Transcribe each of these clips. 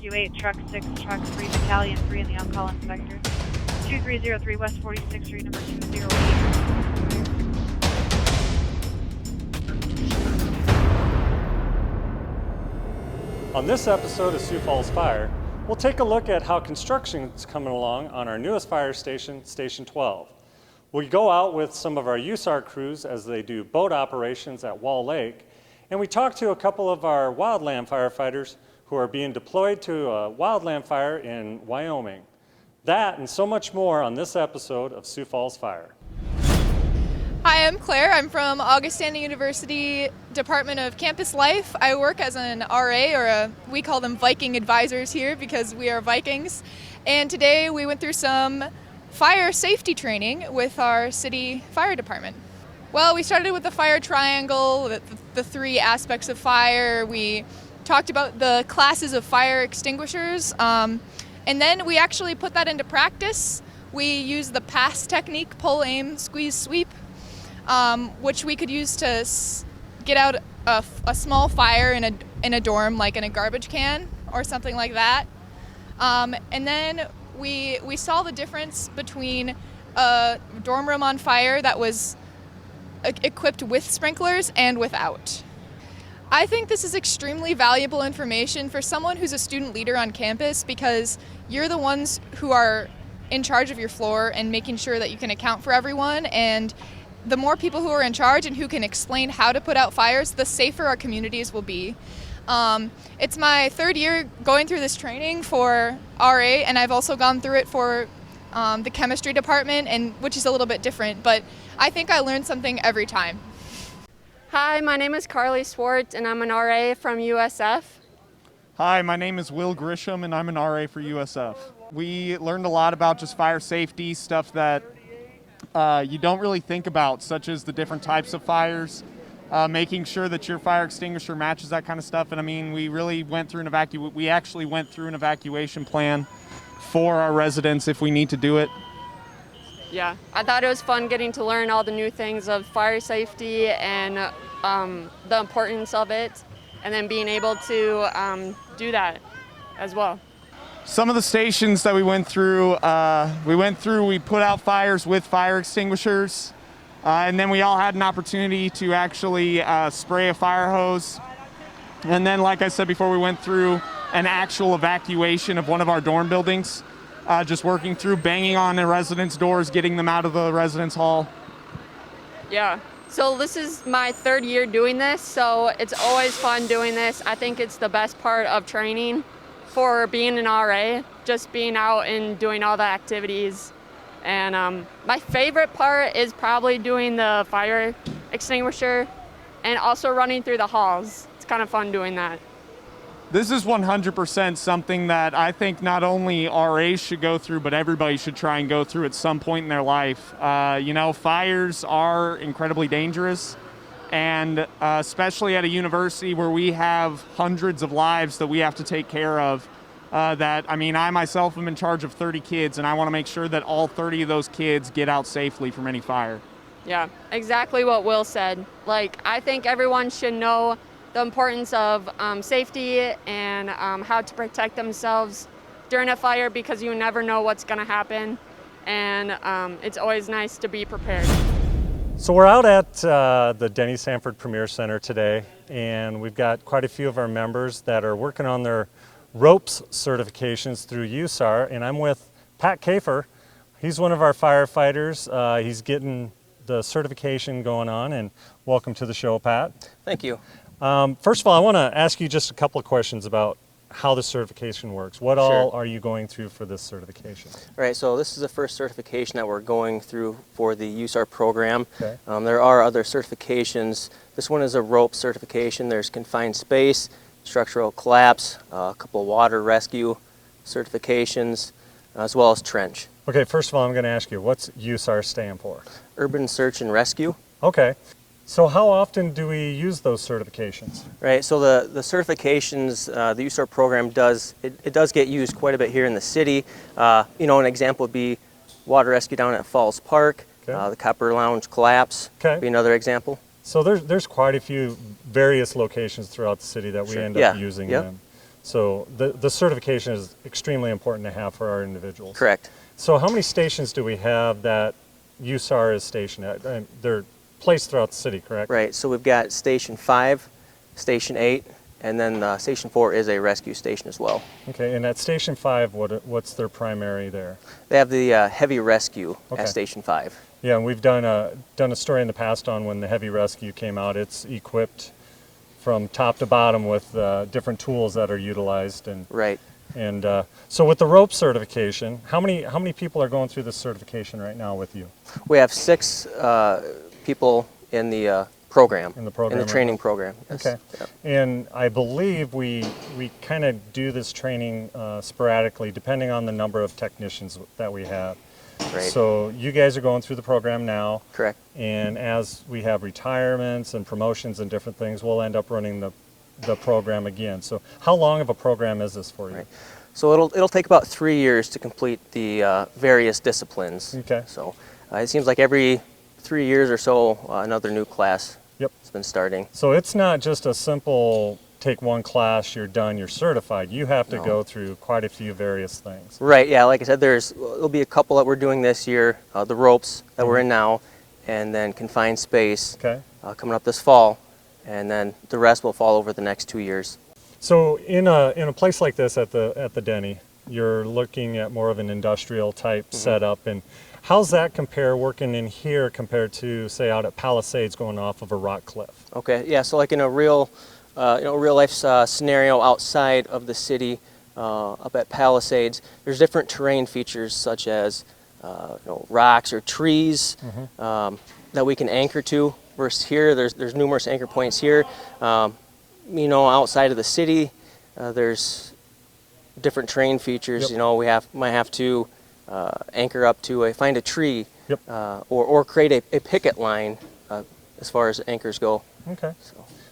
Rescue 8, Truck 6, Truck 3, Battalion 3, and the on-call inspector. 2303 West 46th Street, number 208. On this episode of Sioux Falls Fire, we'll take a look at how construction is coming along on our newest fire station, Station 12. We go out with some of our USAR crews as they do boat operations at Wall Lake, and we talk to a couple of our wildland firefighters who are being deployed to a wildland fire in Wyoming. That and so much more on this episode of Sioux Falls Fire. Hi, I'm Claire. I'm from Augustana University Department of Campus Life. I work as an RA, we call them Viking advisors here because we are Vikings. And today we went through some fire safety training with our city fire department. Well, we started with the fire triangle, the three aspects of fire. We talked about the classes of fire extinguishers, and then we actually put that into practice. We used the PASS technique, pull, aim, squeeze, sweep, which we could use to get out a small fire in a dorm, like in a garbage can or something like that. And then we saw the difference between a dorm room on fire that was equipped with sprinklers and without. I think this is extremely valuable information for someone who's a student leader on campus because you're the ones who are in charge of your floor and making sure that you can account for everyone, and the more people who are in charge and who can explain how to put out fires, the safer our communities will be. It's my third year going through this training for RA, and I've also gone through it for the chemistry department, which is a little bit different, but I think I learned something every time. Hi, my name is Carly Swart, and I'm an RA from USF. Hi, my name is Will Grisham, and I'm an RA for USF. We learned a lot about just fire safety, stuff that you don't really think about, such as the different types of fires, making sure that your fire extinguisher matches that kind of stuff. And I mean, we really went through we actually went through an evacuation plan for our residents if we need to do it. Yeah, I thought it was fun getting to learn all the new things of fire safety and the importance of it, and then being able to do that as well. Some of the stations that we went through, we put out fires with fire extinguishers, and then we all had an opportunity to actually spray a fire hose. And then, like I said before, we went through an actual evacuation of one of our dorm buildings, just working through banging on the residents' doors, getting them out of the residence hall. Yeah, so this is my third year doing this, so it's always fun doing this. I think it's the best part of training for being an RA, just being out and doing all the activities. And my favorite part is probably doing the fire extinguisher and also running through the halls. It's kind of fun doing that. This is 100% something that I think not only RAs should go through, but everybody should try and go through at some point in their life. Fires are incredibly dangerous, and especially at a university where we have hundreds of lives that we have to take care of. I myself am in charge of 30 kids, and I want to make sure that all 30 of those kids get out safely from any fire. Yeah, exactly what Will said. I think everyone should know the importance of safety and how to protect themselves during a fire, because you never know what's going to happen, and it's always nice to be prepared. So we're out at the Denny Sanford Premier Center today, and we've got quite a few of our members that are working on their ropes certifications through USAR, and I'm with Pat Kafer. He's one of our firefighters. He's getting the certification going on, and welcome to the show, Pat. Thank you. First of all, I want to ask you just a couple of questions about how the certification works. What all are you going through for this certification? Right, so this is the first certification that we're going through for the USAR program. Okay. There are other certifications. This one is a rope certification. There's confined space, structural collapse, a couple of water rescue certifications, as well as trench. Okay, first of all, I'm going to ask you, what's USAR stand for? Urban Search and Rescue. Okay. So how often do we use those certifications? Right, so the certifications, the USAR program does get used quite a bit here in the city. An example would be water rescue down at Falls Park, the Copper Lounge collapse would be another example. So there's quite a few various locations throughout the city that we end up using them. So the certification is extremely important to have for our individuals. Correct. So how many stations do we have that USAR is stationed at? And they're placed throughout the city, correct? Right. So we've got Station 5, Station 8, and then Station 4 is a rescue station as well. Okay, and at Station 5, what's their primary there? They have the heavy rescue Okay. at Station 5. Yeah, and we've done a story in the past on when the heavy rescue came out. It's equipped from top to bottom with different tools that are utilized. And Right. and so with the rope certification, how many people are going through this certification right now with you? We have 6 people in the program. In the program, In the training program. Yes. Okay. Yep. And I believe we kind of do this training sporadically depending on the number of technicians that we have. Right. So you guys are going through the program now. Correct. And as we have retirements and promotions and different things, we'll end up running the program again. So how long of a program is this for you? Right. So it'll take about 3 years to complete the various disciplines. Okay. So it seems like every 3 years or so, another new class Yep. has been starting. So it's not just a simple take one class, you're done, you're certified. You have to No. go through quite a few various things. Right. Yeah. Like I said, there'll be a couple that we're doing this year. The ropes that we're in now, and then confined space Okay. coming up this fall, and then the rest will fall over the next 2 years. So in a place like this at the Denny, you're looking at more of an industrial type setup, and how's that compare working in here compared to say out at Palisades going off of a rock cliff? Okay. Yeah. So like in a real life scenario outside of the city, up at Palisades, there's different terrain features such as rocks or trees that we can anchor to. Versus here, there's numerous anchor points here. Outside of the city, there's different terrain features. Yep. We might have to anchor up to find a tree, Yep. or create a picket line as far as anchors go. Okay.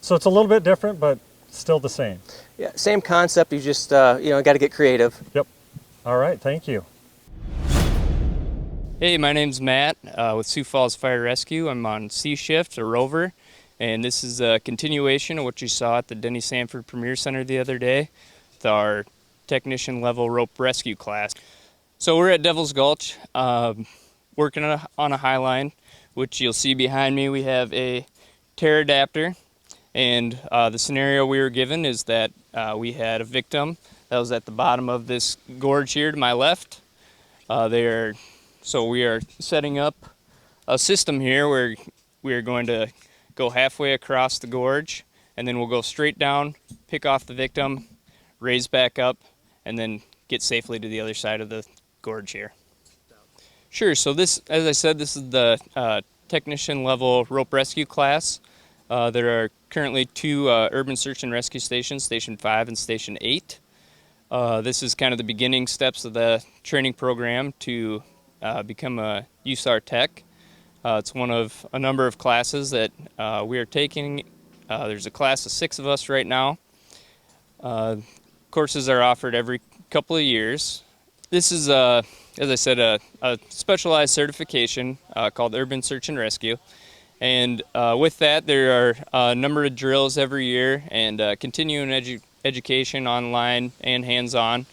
So it's a little bit different, but still the same. Yeah, same concept. You just got to get creative. Yep. All right. Thank you. Hey, my name's Matt with Sioux Falls Fire Rescue. I'm on C shift, a rover, and this is a continuation of what you saw at the Denny Sanford Premier Center the other day with our technician level rope rescue class. So we're at Devil's Gulch, working on a high line, which you'll see behind me. We have a pterodactyl, and the scenario we were given is that we had a victim that was at the bottom of this gorge here to my left. So we are setting up a system here where we are going to go halfway across the gorge, and then we'll go straight down, pick off the victim, raise back up, and then get safely to the other side of the gorge here. Sure, so this, as I said, this is the technician level rope rescue class. There are currently 2 urban search and rescue stations, Station 5 and Station 8. This is kind of the beginning steps of the training program to become a USAR tech. It's one of a number of classes that we are taking. There's a class of 6 of us right now. Courses are offered every couple of years. This is, as I said, a specialized certification called Urban Search and Rescue. And with that, there are a number of drills every year and continuing education online and hands-on,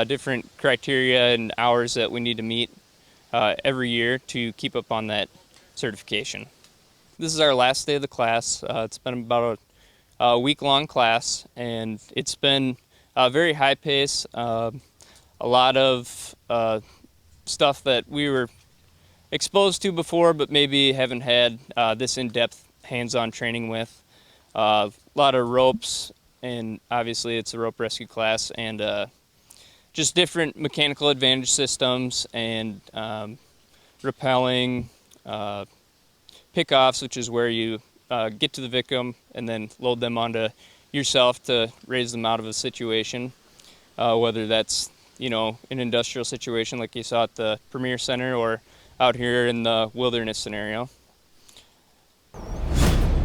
different criteria and hours that we need to meet every year to keep up on that certification. This is our last day of the class. It's been about a week-long class, and it's been very high pace, a lot of stuff that we were exposed to before but maybe haven't had this in-depth hands-on training with. A lot of ropes, and obviously it's a rope rescue class, and just different mechanical advantage systems and rappelling, pickoffs, which is where you get to the victim and then load them onto yourself to raise them out of a situation, whether that's an industrial situation like you saw at the Premier Center or out here in the wilderness scenario.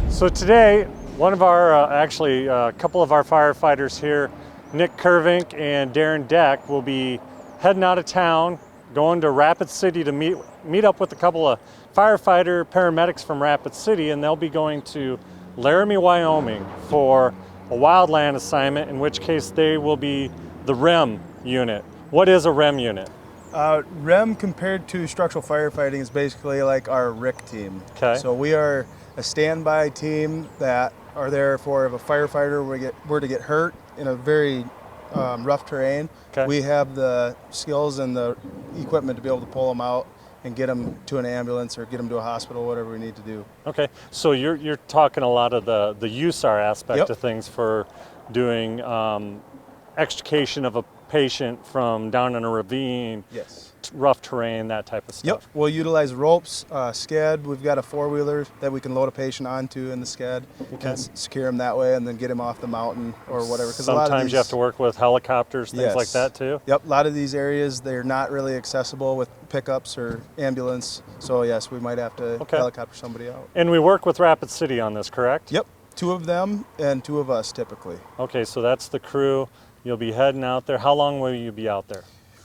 So today, one of our, actually a couple of our firefighters here, Nick Kervink and Darren Deck, will be heading out of town, going to Rapid City to meet up with a couple of paramedics from Rapid City, and they'll be going to Laramie, Wyoming for a wildland assignment, in which case they will be the REM unit. What is a REM unit? REM compared to structural firefighting is basically like our RIC team. Okay. So we are a standby team that are there for if a firefighter were to get hurt in a very rough terrain. Okay. We have the skills and the equipment to be able to pull them out and get them to an ambulance or get them to a hospital, whatever we need to do. Okay, so you're talking a lot of the USAR aspect Yep. of things for doing extrication of a patient from down in a ravine, Yes. rough terrain, that type of Yep, stuff. we'll utilize ropes, sked. We've got a four-wheeler that we can load a patient onto in the sked and secure him that way and then get him off the mountain or whatever. 'Cause a lot of Sometimes you have these- to work with helicopters, things like Yes. that too? Yep, a lot of these areas, they're not really accessible with pickups or ambulance. So yes, we might have to Okay. helicopter somebody out. And we work with Rapid City on this, correct? Yep, 2 of them and 2 of us typically. Okay, so that's the crew. You'll be heading out there. How long will you be out there?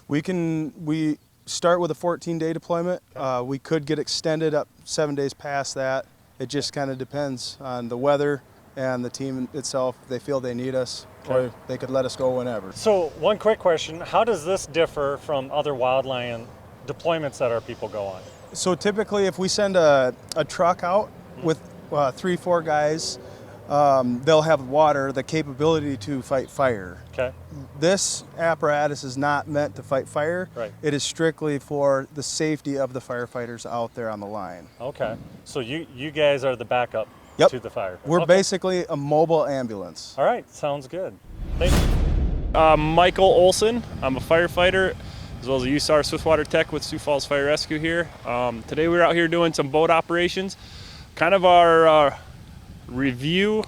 We start with a 14-day deployment. We could get extended up 7 days past that. It just kind of depends on the weather and the team itself. They feel they need us, or they could let us go whenever. So one quick question, how does this differ from other wildland deployments that our people go on? So typically if we send a truck out with 3-4 guys, they'll have water, the capability to fight fire. Okay. This apparatus is not meant to fight fire. Right. It is strictly for the safety of the firefighters out there on the line. Okay. So you guys are the backup Yep. to the fire. We're Okay. basically a mobile ambulance. All right, sounds good. Thank you. Michael Olson. I'm a firefighter as well as a USAR Swiftwater Tech with Sioux Falls Fire Rescue here. Today we're out here doing some boat operations. Kind of our review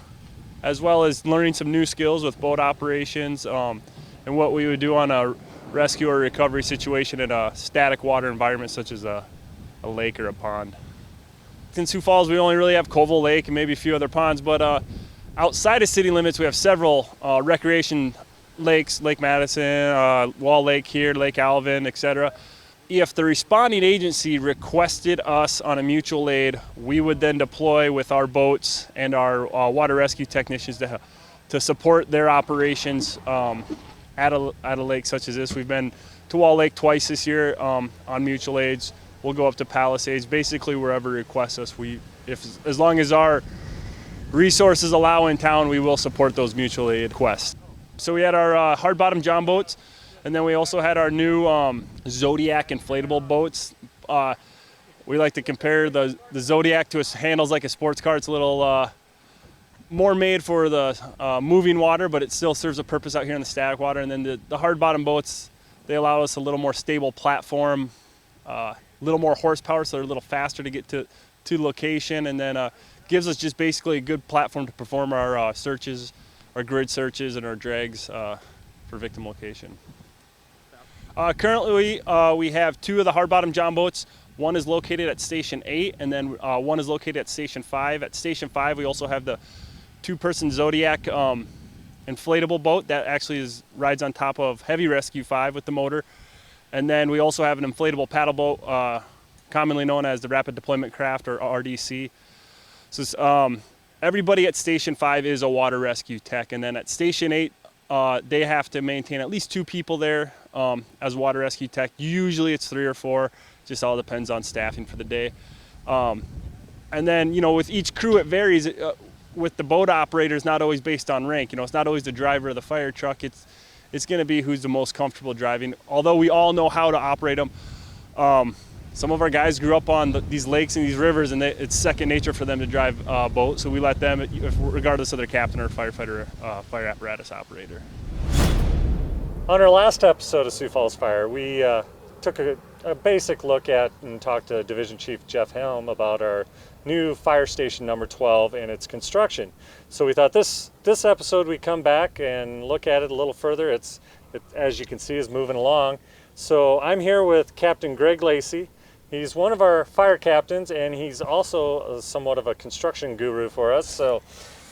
as well as learning some new skills with boat operations and what we would do on a rescue or recovery situation in a static water environment such as a lake or a pond. In Sioux Falls we only really have Colville Lake and maybe a few other ponds, but outside of city limits we have several recreation lakes, Lake Madison, Wall Lake here, Lake Alvin, etc. If the responding agency requested us on a mutual aid, we would then deploy with our boats and our water rescue technicians to support their operations at a lake such as this. We've been to Wall Lake twice this year on mutual aids. We'll go up to Palisades, basically wherever requests us. As long as our resources allow in town, we will support those mutual aid requests. So we had our hard bottom john boats, and then we also had our new Zodiac inflatable boats. We like to compare the Zodiac to handles like a sports car. It's a little more made for the moving water, but it still serves a purpose out here in the static water. And then the hard bottom boats, they allow us a little more stable platform, a little more horsepower, so they're a little faster to get to location, and then gives us just basically a good platform to perform our searches, our grid searches, and our drags for victim location. Currently, we have 2 of the hard bottom john boats. One is located at Station 8, and then one is located at Station 5. At Station 5, we also have the 2-person Zodiac inflatable boat that actually rides on top of Heavy Rescue 5 with the motor. And then we also have an inflatable paddle boat, commonly known as the Rapid Deployment Craft, or RDC. So everybody at Station 5 is a water rescue tech, and then at Station 8, they have to maintain at least 2 people there as water rescue tech. Usually it's 3 or 4, just all depends on staffing for the day. And then, with each crew it varies. With the boat operator, it's not always based on rank. It's not always the driver of the fire truck. It's going to be who's the most comfortable driving. Although we all know how to operate them, some of our guys grew up on these lakes and these rivers, and it's second nature for them to drive a boat. So we let them, regardless of their captain or firefighter, fire apparatus operator. On our last episode of Sioux Falls Fire, we took a basic look at and talked to Division Chief Jeff Helm about our new fire station number 12 and its construction. So we thought this episode we'd come back and look at it a little further. It, as you can see, is moving along. So I'm here with Captain Greg Lacey. He's one of our fire captains, and he's also somewhat of a construction guru for us. So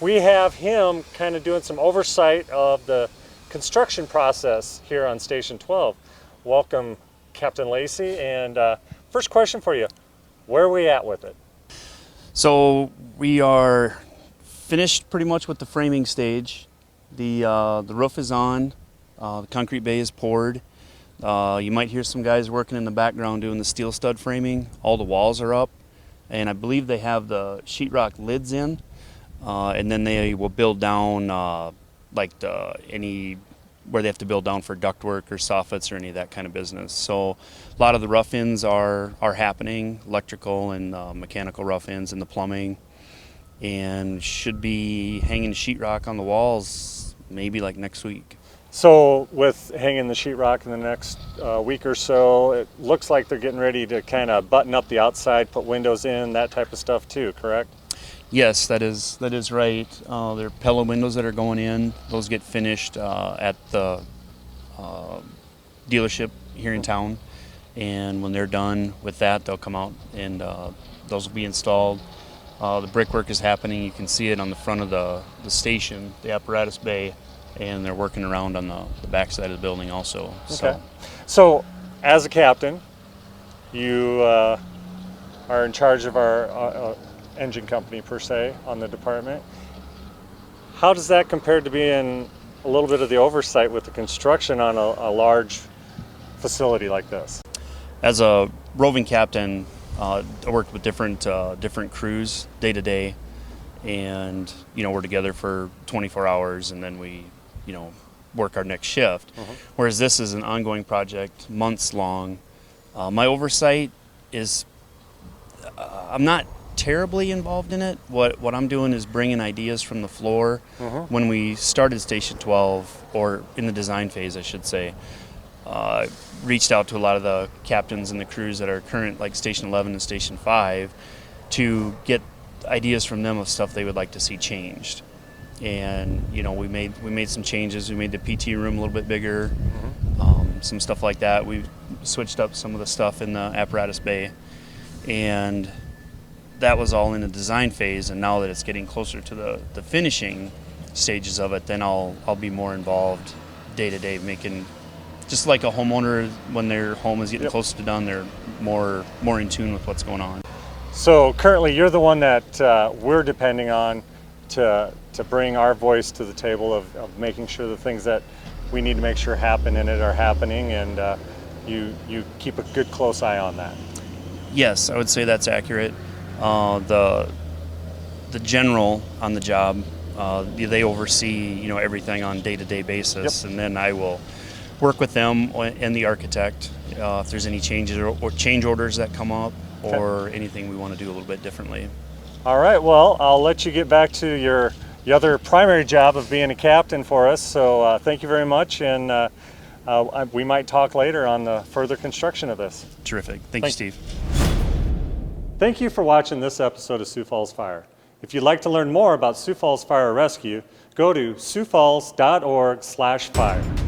we have him kind of doing some oversight of the construction process here on Station 12. Welcome, Captain Lacey. And first question for you, where are we at with it? So we are finished pretty much with the framing stage. The roof is on, the concrete bay is poured. You might hear some guys working in the background doing the steel stud framing. All the walls are up, and I believe they have the sheetrock lids in, and then they will build down where they have to build down for ductwork or soffits or any of that kind of business. So a lot of the rough-ins are happening, electrical and mechanical rough-ins and the plumbing, and should be hanging sheetrock on the walls maybe like next week. So with hanging the sheetrock in the next week or so, it looks like they're getting ready to kind of button up the outside, put windows in, that type of stuff too, correct? Yes, that is right. There are Pella windows that are going in. Those get finished at the dealership here in town, and when they're done with that, they'll come out and those will be installed. The brickwork is happening. You can see it on the front of the station, the apparatus bay, and they're working around on the back side of the building also. Okay. So as a captain, you are in charge of our engine company per se on the department. How does that compare to being a little bit of the oversight with the construction on a large facility like this? As a roving captain, I worked with different crews day to day, and we're together for 24 hours, and then we work our next shift. Whereas this is an ongoing project, months long. My oversight is I'm not terribly involved in it. What I'm doing is bringing ideas from the floor. When we started Station 12, or in the design phase I should say, reached out to a lot of the captains and the crews that are current, like Station 11 and Station 5, to get ideas from them of stuff they would like to see changed. And we made some changes. We made the PT room a little bit bigger, some stuff like that. We switched up some of the stuff in the apparatus bay, and that was all in the design phase. And now that it's getting closer to the finishing stages of it, then I'll be more involved day to day, making, just like a homeowner, when their home is getting closer to done, they're more in tune with what's going on. So currently you're the one that we're depending on to bring our voice to the table of making sure the things that we need to make sure happen in it are happening, and you keep a good close eye on that. Yes, I would say that's accurate. The general on the job, they oversee everything on day-to-day basis, and then I will work with them and the architect if there's any changes or change orders that come up, or anything we want to do a little bit differently. All right, well, I'll let you get back to your other primary job of being a captain for us. So thank you very much, and we might talk later on the further construction of this. Terrific. Thank you, Steve. Thank you for watching this episode of Sioux Falls Fire. If you'd like to learn more about Sioux Falls Fire Rescue, go to siouxfalls.org/fire.